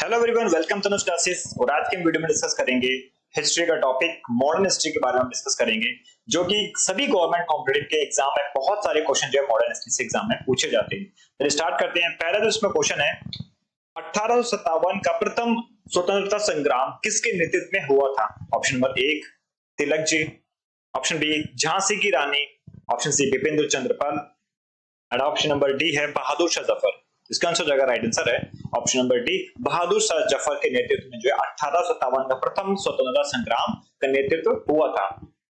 Hello everyone, welcome to classes. और आज के वीडियो में डिस्कस करेंगे हिस्ट्री का टॉपिक, मॉडर्न हिस्ट्री के बारे में डिस्कस करेंगे, जो कि सभी गवर्नमेंट कॉम्पिटिटिव के एग्जाम में बहुत सारे क्वेश्चन जो है मॉडर्न हिस्ट्री से एग्जाम में पूछे जाते हैं। तो स्टार्ट करते हैं। पहला जो इसमें क्वेश्चन है, 1857 का प्रथम स्वतंत्रता संग्राम किसके नेतृत्व में हुआ था? Option number 1 Tilak ji, option B Jhansi की रानी, option C Bipin Chandra Pal, and option number D है बहादुर शाह जफर। इसका आंसर जगह राइट आंसर है option number D, Bahadur Shah Zafar के नेतृत्व में जो है 1857 का प्रथम स्वतंत्रता संग्राम का नेतृत्व हुआ था।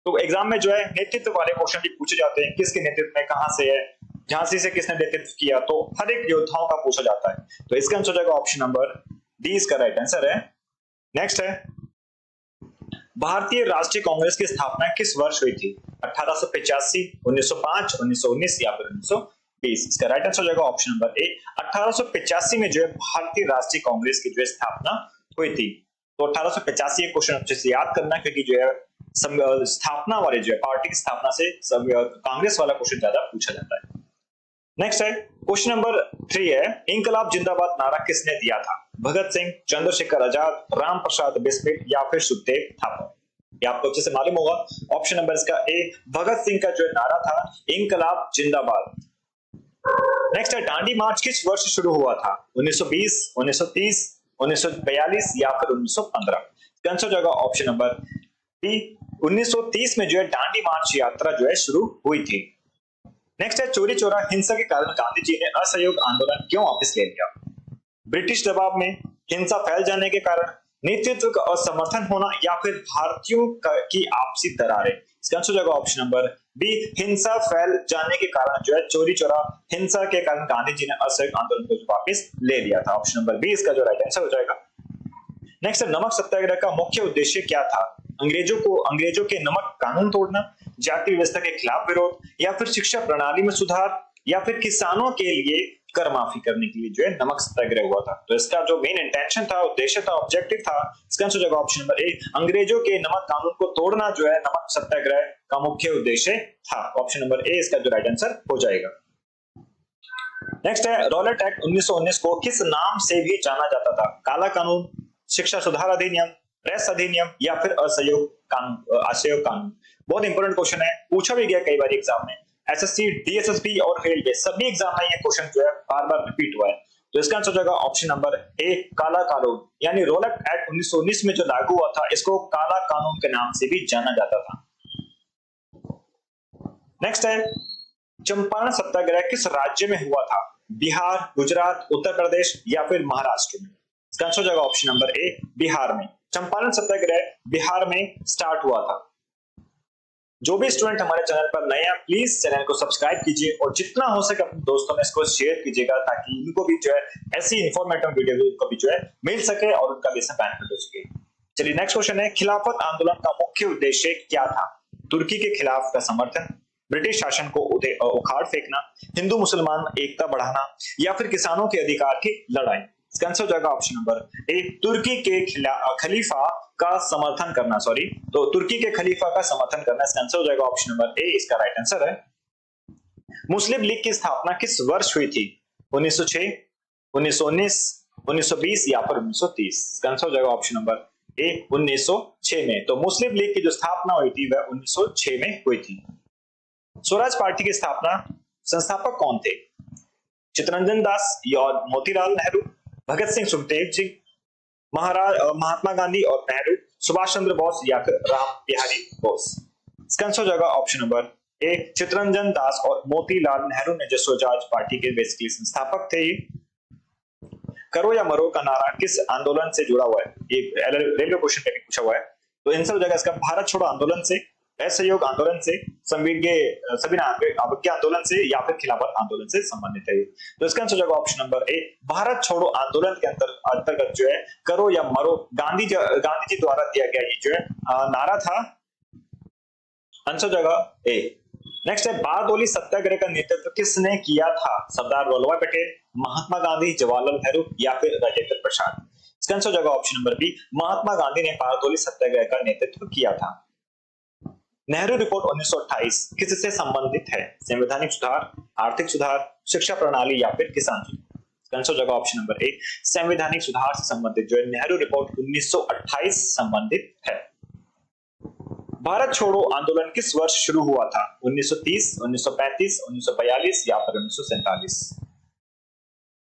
तो एग्जाम में जो है नेतृत्व वाले क्वेश्चन भी पूछे जाते हैं, किसके नेतृत्व में, कहां से है, झांसी से किसने नेतृत्व किया, तो हर एक योद्धाओं का पूछा जाता है। तो इसका आंसर जगह ऑप्शन नंबर डी इसका राइट आंसर है। नेक्स्ट है, भारतीय राष्ट्रीय कांग्रेस की स्थापना किस वर्ष हुई थी? 1885, 1905, 1919 या फिर 1920? इसका राइट आंसर जाएगा ऑप्शन नंबर ए, 1885 में जो है भारतीय राष्ट्रीय कांग्रेस की जो है स्थापना हुई थी। तो 1885 क्वेश्चन अच्छे से याद करना, क्योंकि जो है स्थापना वाले जो है पार्टी की स्थापना से कांग्रेस वाला क्वेश्चन ज्यादा पूछा जाता है। नेक्स्ट है क्वेश्चन नंबर 3 है, इंकलाब जिंदाबाद नारा किसने दिया था? भगत सिंह, चंद्रशेखर आजाद, राम प्रसाद बिस्मिल या फिर सुखदेव थापा? ये आपको अच्छे से मालूम होगा। ऑप्शन नंबर इसका ए, भगत सिंह का जो नारा था इंकलाब जिंदाबाद। नेक्स्ट है, दांडी मार्च किस वर्ष शुरू हुआ था? 1920, 1930, 1942 या फिर 1915? इसका आंसर जाएगा ऑप्शन नंबर बी, 1930 में जो है दांडी मार्च यात्रा जो है शुरू हुई थी। नेक्स्ट है, चोरी चोरा हिंसा के कारण गांधी जी ने असहयोग आंदोलन क्यों वापस ले लिया? ब्रिटिश दबाव में, हिंसा फैल जाने के कारण, नेतृत्व का असमर्थन होना या फिर भारतीयों की आपसी दरारें? इसका आंसर जाएगा ऑप्शन नंबर बी, हिंसा फैल जाने के कारण जो है चोरी चोरा हिंसा के कारण गांधी जी ने असहयोग आंदोलन को वापस ले लिया था। ऑप्शन नंबर बी इसका जो राइट आंसर हो जाएगा। नेक्स्ट है, नमक सत्याग्रह का मुख्य उद्देश्य क्या था? अंग्रेजों के नमक कानून तोड़ना, जाति व्यवस्था के खिलाफ विरोध, या फिर शिक्षा प्रणाली में सुधार, या फिर किसानों के लिए कर माफी करने के लिए जो है नमक सत्याग्रह हुआ था। तो इसका जो मेन इंटेंशन था, उद्देश्य था, ऑब्जेक्टिव था, इसका आंसर जाएगा ऑप्शन नंबर ए, अंग्रेजों के नमक कानून को तोड़ना जो है नमक सत्याग्रह का मुख्य उद्देश्य था। ऑप्शन नंबर ए इसका जो राइट आंसर हो जाएगा। नेक्स्ट है, रॉलेट एक्ट 1919 को किस नाम से भी जाना जाता था? काला कानून, शिक्षा सुधार अधिनियम, प्रेस अधिनियम या फिर असहयोग कानून? बहुत इंपॉर्टेंट क्वेश्चन है, पूछा भी गया कई बार एग्जाम में। एसएससी, डीएसएसबी और रेलवे सभी एग्जाम में ये क्वेश्चन जो है बार बार रिपीट हुआ है। तो इसका आंसर जाएगा ऑप्शन नंबर ए, काला कानून। यानी रॉलेट एक्ट 1919 में जो लागू हुआ था, इसको काला कानून के नाम से भी जाना जाता था। नेक्स्ट है, चंपारण सत्याग्रह किस राज्य में हुआ था? बिहार, गुजरात, उत्तर प्रदेश या फिर महाराष्ट्र में? इसका आंसर जाएगा ऑप्शन नंबर ए, बिहार में। चंपारण सत्याग्रह बिहार में स्टार्ट हुआ था। जो भी स्टूडेंट हमारे चैनल पर नए हैं, प्लीज चैनल को सब्सक्राइब कीजिए और जितना हो सके अपने दोस्तों में इसको शेयर कीजिएगा, ताकि उनको भी जो है ऐसी इंफॉर्मेटिव वीडियो को भी जो है मिल सके और उनका भी इससे बेनिफिट हो सके। चलिए नेक्स्ट क्वेश्चन है, खिलाफत आंदोलन का मुख्य उद्देश्य क्या था? तुर्की के खिलाफ का समर्थन, ब्रिटिश शासन को उखाड़ फेंकना, हिंदू मुसलमान एकता बढ़ाना या फिर किसानों के अधिकार की लड़ाई? इसका आंसर जाएगा ऑप्शन नंबर ए, तुर्की के खलीफा का समर्थन करना। तो तुर्की के खलीफा का समर्थन करना, इसका आंसर हो जाएगा ऑप्शन नंबर ए इसका राइट आंसर है। मुस्लिम लीग की स्थापना किस वर्ष हुई थी? 1906, 1919, 1920 या फिर 1930? इसका आंसर हो जाएगा ऑप्शन नंबर ए, 1906 में। तो मुस्लिम लीग की जो स्थापना हुई थी वह 1906 में हुई थी। स्वराज पार्टी की स्थापना संस्थापक कौन थे? चित्तरंजन दास या मोतीलाल नेहरू, भगत सिंह, सुखदेव जी, महात्मा गांधी और नेहरू, सुभाष चंद्र बोस या फिर राम बिहारी बोस? इसका आंसर जाएगा ऑप्शन नंबर ए, चित्तरंजन दास और मोतीलाल नेहरू ने जो स्वराज पार्टी के बेसिकली संस्थापक थे। करो या मरो का नारा किस आंदोलन से जुड़ा हुआ है? ये रेलवे क्वेश्चन में भी पूछा हुआ है। तो आंसर हो जाएगा इसका भारत छोड़ो आंदोलन से, असहयोग आंदोलन से, अवज्ञा आंदोलन से या फिर खिलाफत आंदोलन से संबंधित है। तो इसका आंसर जाएगा ऑप्शन नंबर ए, भारत छोड़ो आंदोलन के अंतर्गत जो है करो या मरो गांधी जी द्वारा दिया गया ये जो है नारा था। आंसर जाएगा ए। नेक्स्ट है, बारडोली सत्याग्रह का नेतृत्व किसने किया था? सरदार वल्लभ भाई पटेल, महात्मा गांधी, जवाहरलाल नेहरू या फिर राजेंद्र प्रसाद? इसका आंसर जाएगा option number B, Mahatma Gandhi ने बारडोली सत्याग्रह का नेतृत्व किया था। नेहरू रिपोर्ट 1928 किससे संबंधित है? संवैधानिक सुधार, आर्थिक सुधार, शिक्षा प्रणाली या फिर किसान सुधार? आंसर हो जाएगा ऑप्शन नंबर ए। संवैधानिक सुधार से संबंधित जो है नेहरू रिपोर्ट 1928 संबंधित है। भारत छोड़ो आंदोलन किस वर्ष शुरू हुआ था? 1930, 1935, 1942 या फिर 1947?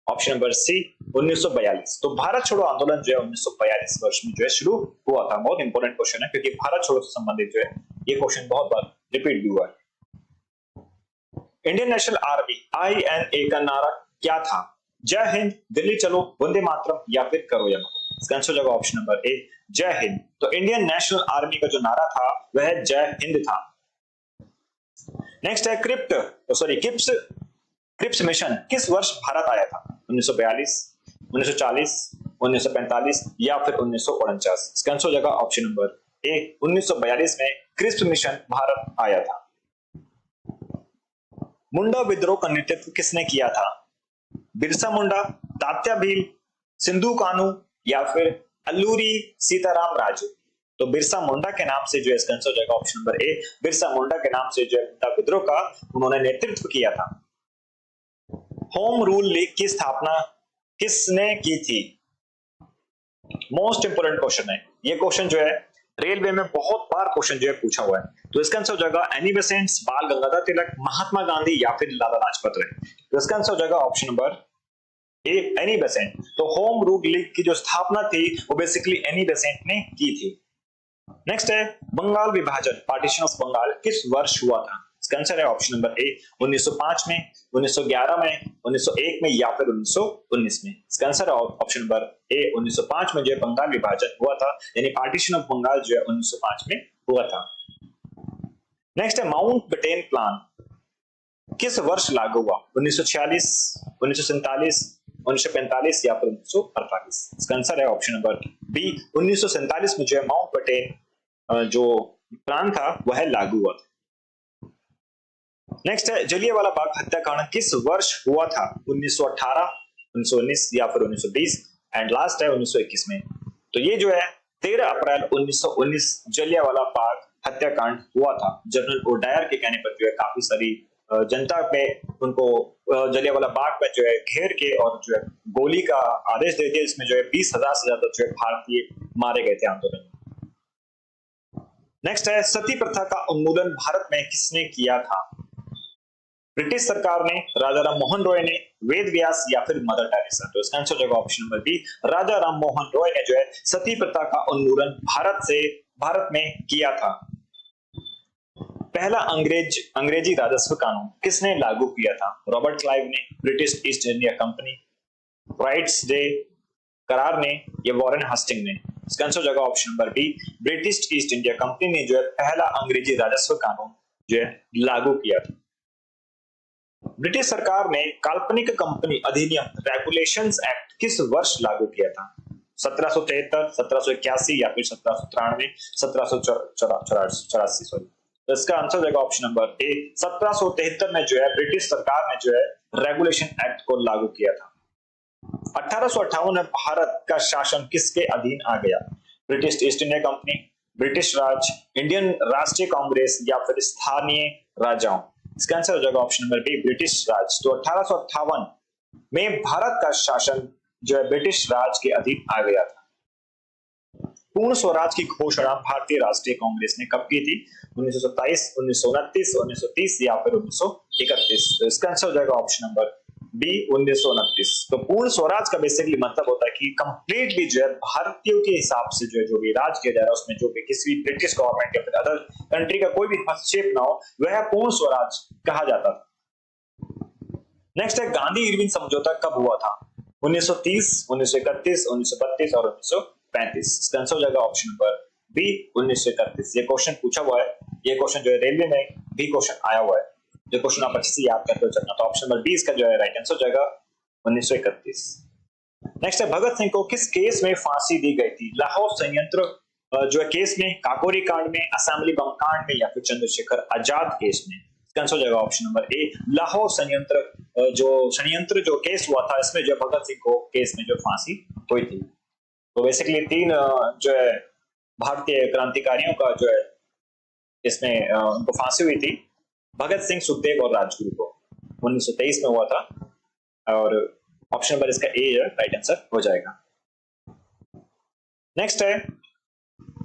Option number C 1942। तो भारत छोड़ो आंदोलन जो है 1942 वर्ष में जो है शुरू हुआ था। बहुत इंपॉर्टेंट क्वेश्चन है क्योंकि भारत छोड़ो से संबंधित जो है ये क्वेश्चन बहुत बार रिपीट भी हुआ है। इंडियन नेशनल आर्मी INA का नारा क्या था? जय हिंद, दिल्ली चलो, वंदे मातरम या फिर करो या मरो? इसका आंसर हो जाएगा ऑप्शन नंबर ए जय हिंद। तो इंडियन नेशनल आर्मी का जो नारा था वह जय हिंद था। नेक्स्ट है क्रिप्स मिशन किस वर्ष भारत आया था? 1942, 1940, 1945 या फिर 1949? इसका आंसर हो जाएगा ऑप्शन नंबर ए 1942 में क्रिप्स मिशन भारत आया था। मुंडा विद्रोह का नेतृत्व किसने किया था? बिरसा मुंडा, तात्या भील, सिंधु कान्हू या फिर अल्लूरी सीताराम राजू? तो बिरसा मुंडा के नाम से जो है इसका आंसर हो जाएगा ऑप्शन नंबर ए। बिरसा मुंडा के नाम से जो है मुंडा विद्रोह का उन्होंने नेतृत्व किया था। होम रूल लीग की स्थापना किसने की थी? मोस्ट इंपोर्टेंट क्वेश्चन है ये क्वेश्चन जो है रेलवे में बहुत बार क्वेश्चन जो है पूछा हुआ है। तो इसका आंसर हो जाएगा एनी बेसेंट, बाल गंगाधर तिलक, महात्मा गांधी या फिर लाला लाजपत राय? तो इसका आंसर हो जाएगा ऑप्शन नंबर ए एनी बेसेंट। तो होम रूल लीग की जो स्थापना थी वो बेसिकली एनी बेसेंट ने की थी। नेक्स्ट है बंगाल विभाजन, पार्टीशन ऑफ बंगाल किस वर्ष हुआ था? इसका आंसर है ऑप्शन नंबर ए 1905 में, 1911 में, 1901 में या फिर 1919 में? इसका आंसर है ऑप्शन नंबर ए 1905 में जो है बंगाल विभाजन हुआ था, यानी पार्टीशन ऑफ बंगाल जो है 1905 में हुआ था। नेक्स्ट है माउंटबेटन प्लान किस वर्ष लागू हुआ? 1946, 1947, 1945 या फिर 1948? इसका आंसर है ऑप्शन नंबर बी 1947 में जो है माउंटबेटन जो प्लान था वह लागू हुआ था। नेक्स्ट है जलियांवाला बाग हत्याकांड किस वर्ष हुआ था? 1918, 1919 या फिर 1920? एंड लास्ट है 1921 में। तो ये जो है 13 अप्रैल 1919 जलियांवाला बाग हत्याकांड हुआ था। जनरल ओडायर के कहने पर जो है काफी सारी जनता में उनको जलियांवाला बाग में जो है घेर के और जो है गोली का आदेश दे दिया। इसमें जो है 20,000 से ज्यादा जो है भारतीय मारे गए थे आंदोलन में। नेक्स्ट है सती प्रथा का उन्मूलन भारत में किसने किया था? ब्रिटिश सरकार ने, राजा राम मोहन रॉय ने, वेद व्यास या फिर मदर टेरेसा? तो इसका आंसर होगा ऑप्शन नंबर बी राजा राम मोहन रॉय ने जो है सती प्रथा का उन्मूलन भारत में किया था। पहला अंग्रेजी राजस्व कानून किसने लागू किया था? रॉबर्ट क्लाइव ने, British East India company, rights day करार ने या वॉरेन हस्टिंग ने? इसका आंसर हो जाएगा option number B British East India Company ने जो है पहला अंग्रेजी राजस्व कानून जो है लागू किया था। ब्रिटिश सरकार ने काल्पनिक कंपनी अधिनियम रेगुलेशंस एक्ट किस वर्ष लागू किया था? 1773, 1781 या फिर 1793, 1784? सॉरी। तो इसका आंसर हो जाएगा ऑप्शन नंबर ए 1773 में जो है ब्रिटिश सरकार ने जो है रेगुलेशन एक्ट को लागू किया था। 1858 में भारत का शासन किसके अधीन आ गया? British East India Company, British Raj, Indian राष्ट्रीय कांग्रेस या फिर स्थानीय राजाओं? इसका आंसर हो जाएगा ऑप्शन नंबर बी ब्रिटिश राज। तो 1858 में भारत का शासन जो है ब्रिटिश राज के अधीन आ गया था। पूर्ण स्वराज की घोषणा भारतीय राष्ट्रीय कांग्रेस ने कब की थी? 1927, 1929, 1930 या फिर 1931? तो इसका आंसर हो जाएगा ऑप्शन नंबर बी 1929। तो पूर्ण स्वराज का बेसिकली मतलब होता है कि कंप्लीटली जो है भारतीयों के हिसाब से जो है जो भी राज किया जा रहा है उसमें जो भी किसी ब्रिटिश गवर्नमेंट या फिर अदर कंट्री का कोई भी हस्तक्षेप ना हो वह पूर्ण स्वराज कहा जाता था। नेक्स्ट है गांधी इरविन समझौता कब हुआ था? 1930, 1931, 1932 और 1935? इसका आंसर हो जाएगा ऑप्शन नंबर बी 1931। ये क्वेश्चन पूछा हुआ है, ये क्वेश्चन जो है रेलवे में भी क्वेश्चन आया हुआ है। जो क्वेश्चन आप अच्छे से याद करते हो चलना। तो ऑप्शन नंबर बी इसका जो है राइट आंसर हो जाएगा 1931। नेक्स्ट है भगत सिंह को किस केस में फांसी दी गई थी? लाहौर संयंत्र जो है केस में, काकोरी कांड में, असेंबली बम कांड में या फिर चंद्रशेखर आजाद केस में? इसका आंसर हो जाएगा ऑप्शन नंबर ए लाहौर संयंत्र जो केस हुआ था इसमें जो भगत सिंह को केस में जो फांसी हुई थी। तो बेसिकली 3 जो है भारतीय क्रांतिकारियों का जो है इसमें उनको फांसी हुई थी। भगत सिंह, सुखदेव और राजगुरु को 1923 में हुआ था और ऑप्शन नंबर इसका ए राइट आंसर हो जाएगा। नेक्स्ट है,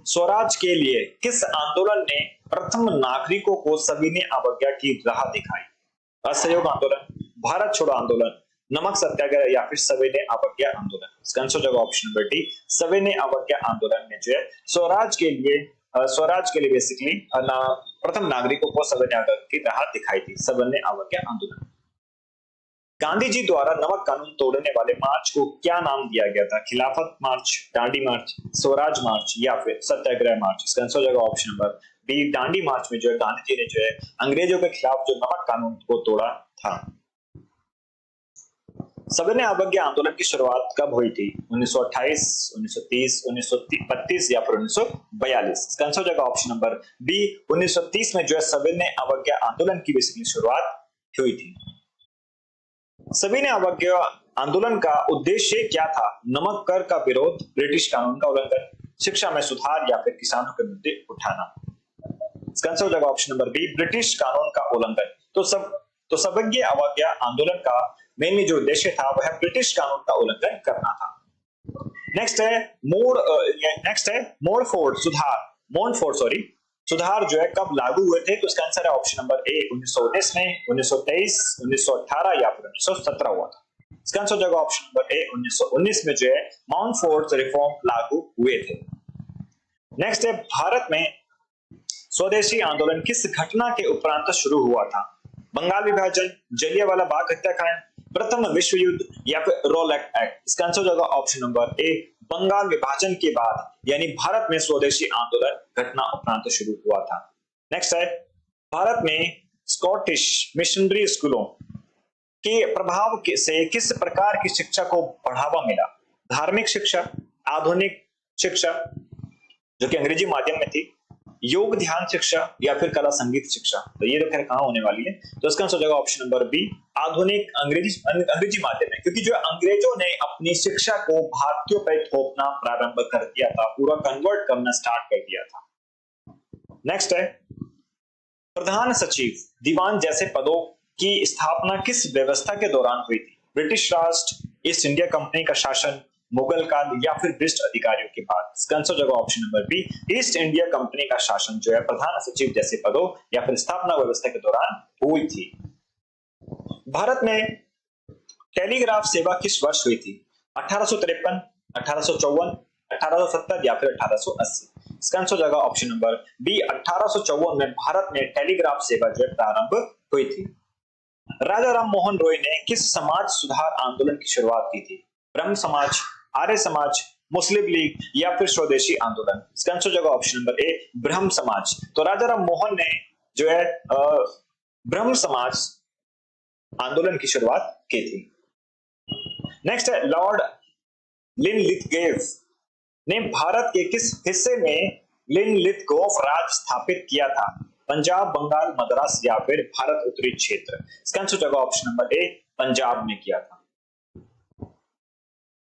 स्वराज के लिए किस आंदोलन ने प्रथम नागरिकों को सविनय अवज्ञा की राह दिखाई? असहयोग आंदोलन, भारत छोड़ो आंदोलन, नमक सत्याग्रह या फिर सविनय अवज्ञा आंदोलन? इसका आंसर हो जाएगा ऑप्शन नंबर डी, सविनय अवज्ञा आंदोलन में जो है स्वराज के लिए बेसिकली प्रथम नागरिकों को सविनय अवज्ञा की राह दिखाई थी, सविनय अवज्ञा आंदोलन। गांधी जी द्वारा नमक कानून तोड़ने वाले मार्च को क्या नाम दिया गया था? खिलाफत मार्च, दांडी मार्च, स्वराज मार्च या फिर सत्याग्रह मार्च? इसका आंसर हो जाएगा ऑप्शन नंबर बी, दांडी मार्च में जो है गांधी जी ने जो है अंग्रेजों के खिलाफ जो नमक कानून को तोड़ा था। सविनय अवज्ञा आंदोलन की शुरुआत कब हुई थी? 1928, 1930, 1932 या फिर 1942? इसका आंसर हो जाएगा ऑप्शन नंबर बी, 1930 में जो है सविनय अवज्ञा आंदोलन की बेसिकली शुरुआत हुई थी। सविनय अवज्ञा आंदोलन का उद्देश्य क्या था? नमक कर का विरोध, ब्रिटिश कानून का उल्लंघन, शिक्षा में सुधार या फिर किसानों के मुद्दे उठाना? इसका आंसर हो जाएगा ऑप्शन नंबर बी, ब्रिटिश कानून का उल्लंघन। तो सविनय अवज्ञा आंदोलन का मेनली जो उद्देश्य था वह ब्रिटिश कानून का उल्लंघन करना था। नेक्स्ट है मोनफोर्ड सुधार जो है कब लागू हुए थे? तो इसका आंसर है ऑप्शन नंबर ए, 1919 में, 1923, 1918 या फिर 1917 हुआ था। इसका आंसर हो जाएगा ऑप्शन नंबर ए, 1919 में जो है मोनफोर्ड रिफॉर्म लागू हुए थे। नेक्स्ट है, भारत में स्वदेशी आंदोलन किस घटना के उपरांत शुरू हुआ था? बंगाल विभाजन, जलियांवाला बाग हत्याकांड, प्रथम विश्व युद्ध या फिर रोलैंड एक्ट? इसका आंसर हो जाएगा ऑप्शन नंबर ए, बंगाल विभाजन के बाद, यानी भारत में स्वदेशी आंदोलन घटना उपरांत शुरू हुआ था। नेक्स्ट है, भारत में स्कॉटिश मिशनरी स्कूलों के प्रभाव से किस प्रकार की शिक्षा को बढ़ावा मिला? धार्मिक शिक्षा, आधुनिक शिक्षा जो कि अंग्रेजी माध्यम में थी, योग ध्यान शिक्षा या फिर कला संगीत शिक्षा? तो ये तो खैर कहां होने वाली है, तो इसका आंसर हो जाएगा ऑप्शन नंबर बी, आधुनिक अंग्रेजी माध्यम में, क्योंकि जो अंग्रेजों ने अपनी शिक्षा को भारतीयों पर थोपना प्रारंभ कर दिया था, पूरा कन्वर्ट करना स्टार्ट कर दिया था। नेक्स्ट है, प्रधान सचिव, दीवान जैसे पदों की स्थापना किस व्यवस्था के दौरान हुई थी? ब्रिटिश राज, ईस्ट इंडिया कंपनी का शासन, मुगल काल या फिर ब्रिटिश अधिकारियों के बाद? इसका आंसर हो जाएगा option number B, East India Company का शासन जो है प्रधान सचिव जैसे पदों या फिर स्थापना व्यवस्था के दौरान हुई थी। भारत में टेलीग्राफ सेवा किस वर्ष हुई थी? 1853, 1854, 1870 या फिर 1880? इसका आंसर हो जाएगा ऑप्शन नंबर बी, 1854 में भारत में टेलीग्राफ सेवा जो है प्रारंभ हुई थी। राजा राम मोहन रॉय ने किस समाज सुधार आंदोलन की शुरुआत की थी? ब्रह्म समाज, आर्य समाज, मुस्लिम लीग या फिर स्वदेशी आंदोलन? इसका आंसर हो जाएगा ऑप्शन नंबर ए, ब्रह्म समाज। तो राजा राम मोहन ने जो है ब्रह्म समाज आंदोलन की शुरुआत की थी। नेक्स्ट है, लॉर्ड लिनलिथगोव ने भारत के किस हिस्से में लिनलिथगोव राज स्थापित किया था? पंजाब, बंगाल, मद्रास या फिर भारत उत्तरी क्षेत्र? इसका आंसर हो जाएगा ऑप्शन नंबर ए, पंजाब में किया था।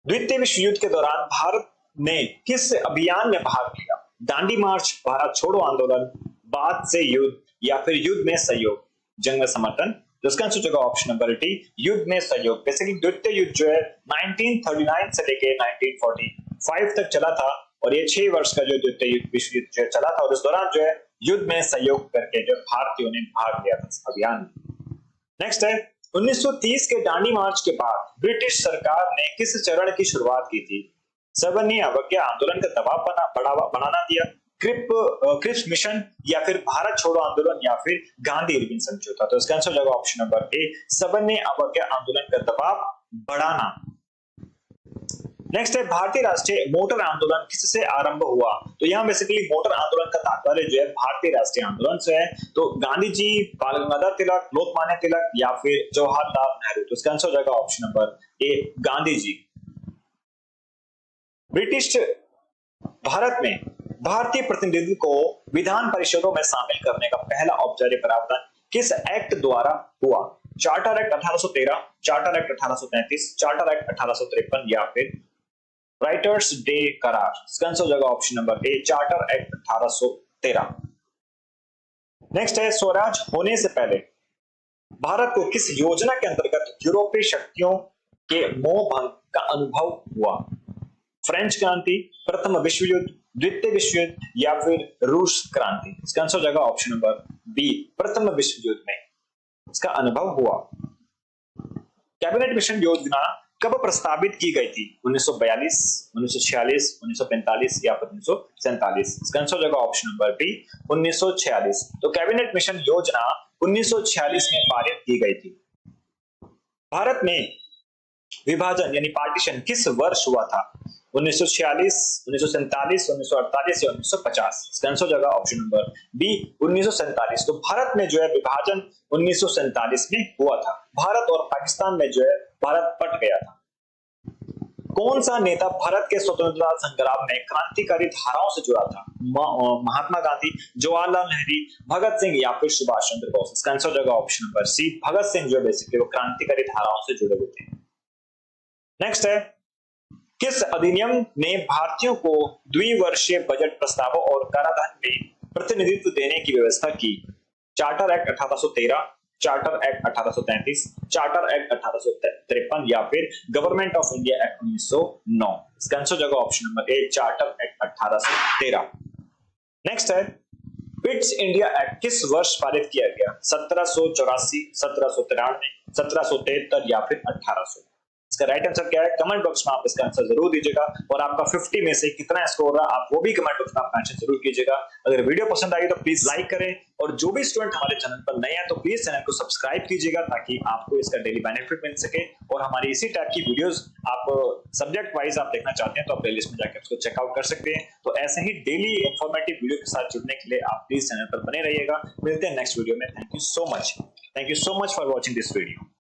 द्वितीय विश्व युद्ध के दौरान भारत ने किस अभियान में भाग लिया? दांडी मार्च, भारत छोड़ो आंदोलन, बाद से युद्ध या फिर युद्ध में सहयोग, जंग में समर्थन? तो इसका आंसर हो जाएगा ऑप्शन नंबर डी, युद्ध में सहयोग। बेसिकली द्वितीय युद्ध जो है 1939 से लेके 1945 तक चला था और ये 6 वर्ष का जो द्वितीय विश्व युद्ध जो चला था, और इस दौरान जो है युद्ध में सहयोग करके जो भारतीयों ने भाग लिया था इस अभियान में। नेक्स्ट है, 1930 के दांडी मार्च के बाद ब्रिटिश सरकार ने किस चरण की शुरुआत की थी? सविनय अवज्ञा आंदोलन का दबाव बढ़ाना दिया, क्रिप्स मिशन या फिर भारत छोड़ो आंदोलन या फिर गांधी इरविन समझौता? तो इसका आंसर हो जाएगा ऑप्शन नंबर ए, सविनय अवज्ञा आंदोलन का दबाव बढ़ाना। नेक्स्ट है, भारतीय राष्ट्रीय मोटर आंदोलन किससे आरंभ हुआ? तो यहाँ बेसिकली मोटर आंदोलन का तात्पर्य जो है भारतीय राष्ट्रीय आंदोलन से है। तो गांधी जी, बाल गंगाधर तिलक, लोकमान्य तिलक या फिर जवाहरलाल नेहरू? तो इसका आंसर हो जाएगा option number A, Gandhi ji. British Bharat में भारतीय प्रतिनिधि को विधान परिषदों में शामिल करने का पहला औपचारिक प्रावधान किस एक्ट द्वारा हुआ? Charter act 1813, charter act 1833, charter act 1853 या फिर राइटर्स डे करार? इसका आंसर हो जाएगा ऑप्शन नंबर ए, चार्टर एक्ट 1813। नेक्स्ट है, स्वराज होने से पहले भारत को किस योजना के अंतर्गत यूरोपीय शक्तियों के मोह भंग का अनुभव हुआ? फ्रेंच क्रांति, प्रथम विश्व युद्ध, द्वितीय विश्व युद्ध या फिर रूस क्रांति? इसका आंसर हो जाएगा ऑप्शन नंबर बी, प्रथम विश्व युद्ध में इसका अनुभव हुआ। कैबिनेट मिशन योजना कब प्रस्तावित की गई थी? 1942, 1946, 1945 या फिर 1947? इसका आंसर हो जाएगा ऑप्शन नंबर बी, 1946। तो कैबिनेट मिशन योजना 1946 में पारित की गई थी। भारत में विभाजन यानी पार्टीशन किस वर्ष हुआ था? 1946, 1947, 1948 या 1950? इसका आंसर हो जाएगा ऑप्शन नंबर बी, 1947। तो भारत में जो है विभाजन 1947 में हुआ था। भारत और पाकिस्तान में जो है भारत बट गया था। कौन सा नेता भारत के स्वतंत्रता संग्राम में क्रांतिकारी धाराओं से जुड़ा था? महात्मा गांधी, जवाहरलाल नेहरू, भगत सिंह या फिर सुभाष चंद्र बोस? इसका आंसर हो जाएगा ऑप्शन नंबर सी, भगत सिंह जो बेसिकली वो क्रांतिकारी धाराओं से जुड़े हुए थे। नेक्स्ट है, किस अधिनियम ने भारतीयों को द्विवर्षीय बजट प्रस्तावों और कराधान में प्रतिनिधित्व देने की व्यवस्था की? Charter act 1813, charter act 1833, charter act 1853 या फिर गवर्नमेंट ऑफ इंडिया एक्ट 1909? इसका आंसर हो जाएगा ऑप्शन नंबर ए, चार्टर एक्ट 1813। नेक्स्ट है, पिट्स इंडिया एक्ट किस वर्ष पारित किया गया? 1784, 1793, 1773 या फिर 1800? इसका राइट आंसर क्या है? कमेंट बॉक्स में आप इसका आंसर जरूर दीजिएगा और आपका 50 में से कितना स्कोर रहा आप वो भी कमेंट बॉक्स में आप मेंशन जरूर कीजिएगा। अगर वीडियो पसंद आई तो प्लीज लाइक करें और जो भी स्टूडेंट हमारे चैनल पर नए हैं तो प्लीज चैनल को सब्सक्राइब कीजिएगा ताकि आपको इसका डेली बेनिफिट मिल सके। और हमारी इसी टाइप की वीडियोस आप सब्जेक्ट वाइज आप देखना चाहते हैं तो आप प्लेलिस्ट में जाकर उसको चेकआउट कर सकते हैं। तो ऐसे ही डेली इंफॉर्मेटिव वीडियो के साथ जुड़ने के लिए आप प्लीज चैनल पर बने रहिएगा। मिलते हैं नेक्स्ट वीडियो में। Thank you so much for watching this video.